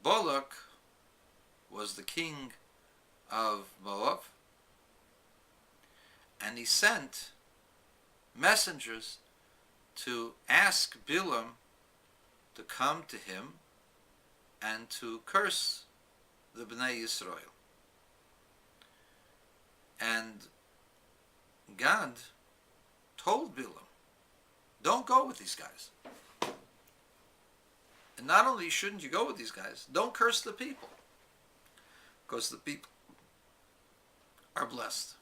Balak was the king of Moab, and he sent messengers to ask Bilam to come to him and to curse the Bnei Yisrael. And God told Bilam, don't go with these guys. And not only shouldn't you go with these guys, don't curse the people, because the people are blessed.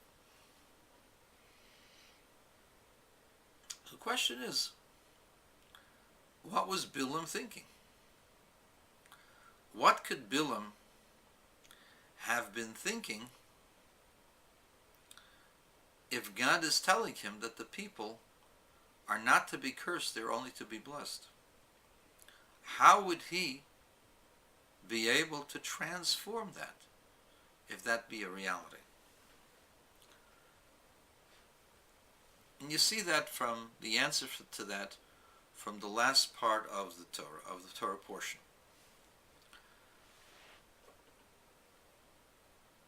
The question is, what was Bilam thinking? What could Bilam have been thinking if God is telling him that the people are not to be cursed, they're only to be blessed? How would he be able to transform that, if that be a reality? And you see that from the answer to that from the last part of the Torah portion.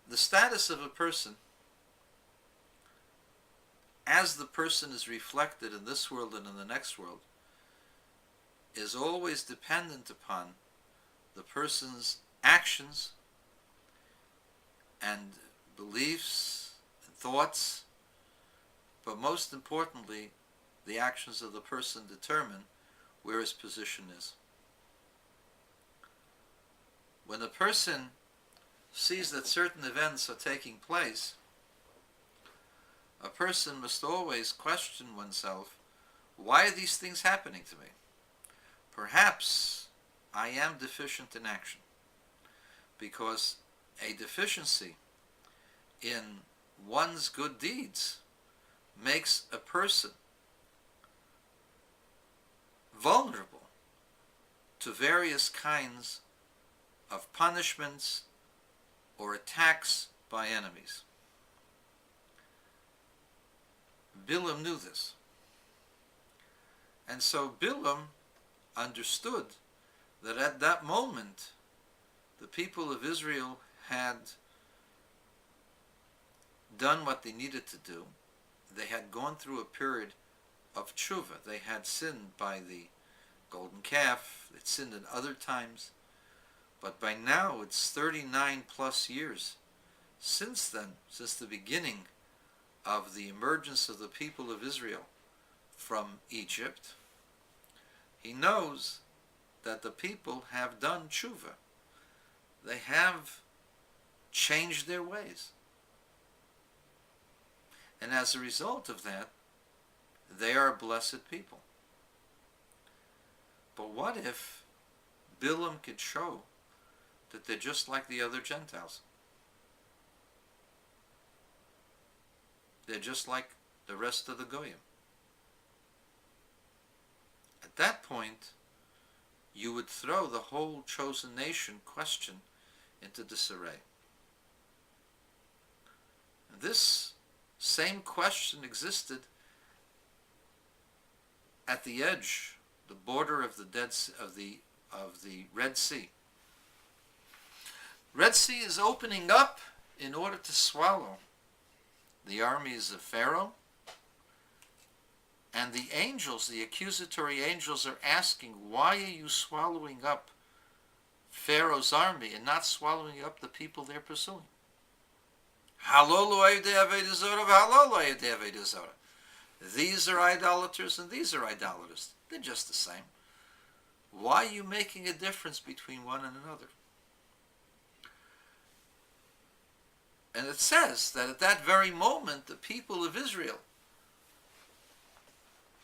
The status of a person, as the person is reflected in this world and in the next world, is always dependent upon the person's actions and beliefs and thoughts, but most importantly, the actions of the person determine where his position is. When a person sees that certain events are taking place, a person must always question oneself, why are these things happening to me? Perhaps I am deficient in action, because a deficiency in one's good deeds makes a person vulnerable to various kinds of punishments or attacks by enemies. Bilam knew this. And so Bilam understood that at that moment the people of Israel had done what they needed to do. They had gone through a period of tshuva. They had sinned by the golden calf. They'd sinned at other times. But by now it's 39 plus years since then, since the beginning of the emergence of the people of Israel from Egypt. He knows that the people have done tshuva. They have changed their ways. And as a result of that, they are blessed people. But what if Bilam could show that they're just like the other Gentiles? They're just like the rest of the Goyim. At that point, you would throw the whole chosen nation question into disarray. And this same question existed at the edge, the border of the Red Sea. Red Sea is opening up in order to swallow the armies of Pharaoh, and the angels, the accusatory angels, are asking, why are you swallowing up Pharaoh's army and not swallowing up the people they're pursuing? These are idolaters and these are idolaters. They're just the same. Why are you making a difference between one and another? And it says that at that very moment, the people of Israel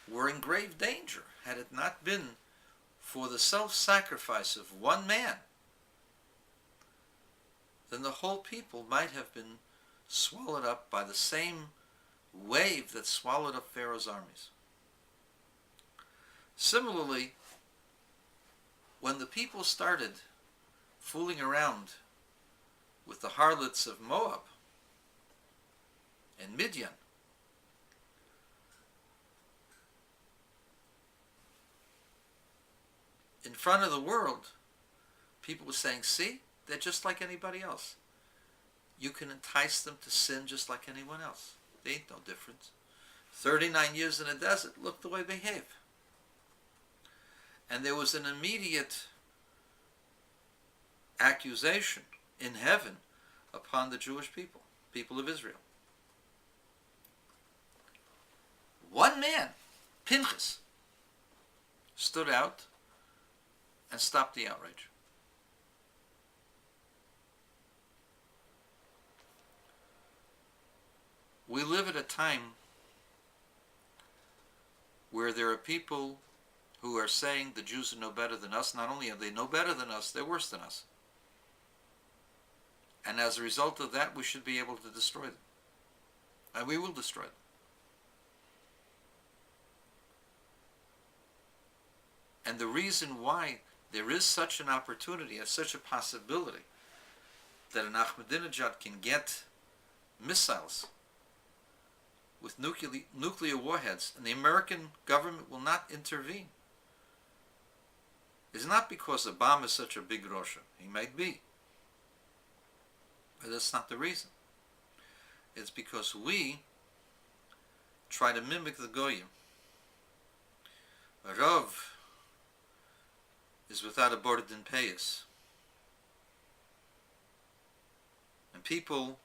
were in grave danger. Had it not been for the self-sacrifice of one man, then the whole people might have been swallowed up by the same wave that swallowed up Pharaoh's armies. Similarly, when the people started fooling around with the harlots of Moab and Midian, in front of the world, people were saying, see, they're just like anybody else. You can entice them to sin just like anyone else. They ain't no difference. 39 years in the desert, look the way they behave. And there was an immediate accusation in heaven upon the Jewish people, people of Israel. One man, Pinchas, stood out and stopped the outrage. We live at a time where there are people who are saying the Jews are no better than us. Not only are they no better than us, they're worse than us. And as a result of that, we should be able to destroy them. And we will destroy them. And the reason why there is such an opportunity and such a possibility that an Ahmadinejad can get missiles with nuclear warheads and the American government will not intervene is not because Obama is such a big Russia. He might be. But that's not the reason. It's because we try to mimic the Goyim. A Rav is without a board in payas. And people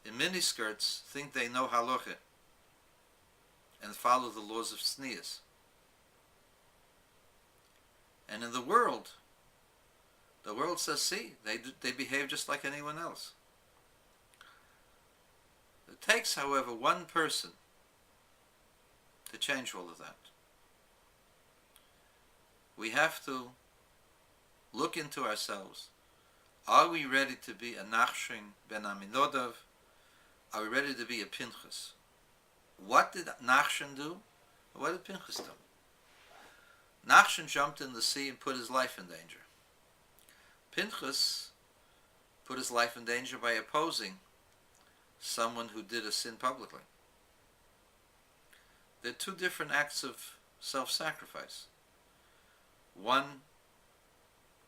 in miniskirts think they know halacha and follow the laws of sneas. And in the world says, see, they behave just like anyone else. It takes, however, one person to change all of that. We have to look into ourselves. Are we ready to be a Nachshon ben Aminadav? Are we ready to be a Pinchas? What did Nachshon do? What did Pinchas do? Nachshon jumped in the sea and put his life in danger. Pinchas put his life in danger by opposing someone who did a sin publicly. They're two different acts of self-sacrifice. One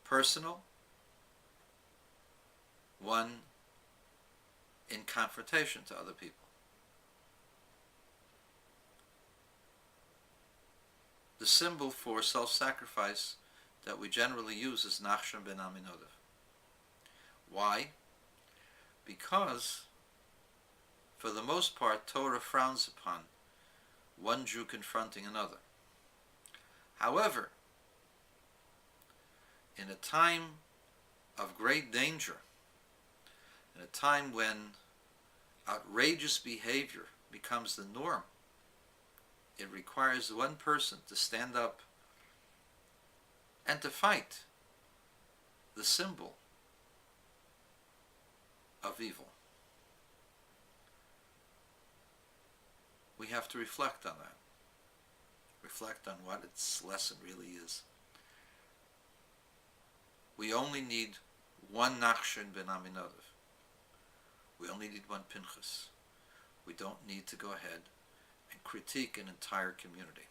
personal, one in confrontation to other people. The symbol for self-sacrifice that we generally use is Nachshon ben Aminadav. Why? Because, for the most part, Torah frowns upon one Jew confronting another. However, in a time of great danger, in a time when outrageous behavior becomes the norm, it requires one person to stand up and to fight the symbol of evil. We have to reflect on that. Reflect on what its lesson really is. We only need one Nachshon ben Aminadav. We only need one Pinchas. We don't need to go ahead and critique an entire community.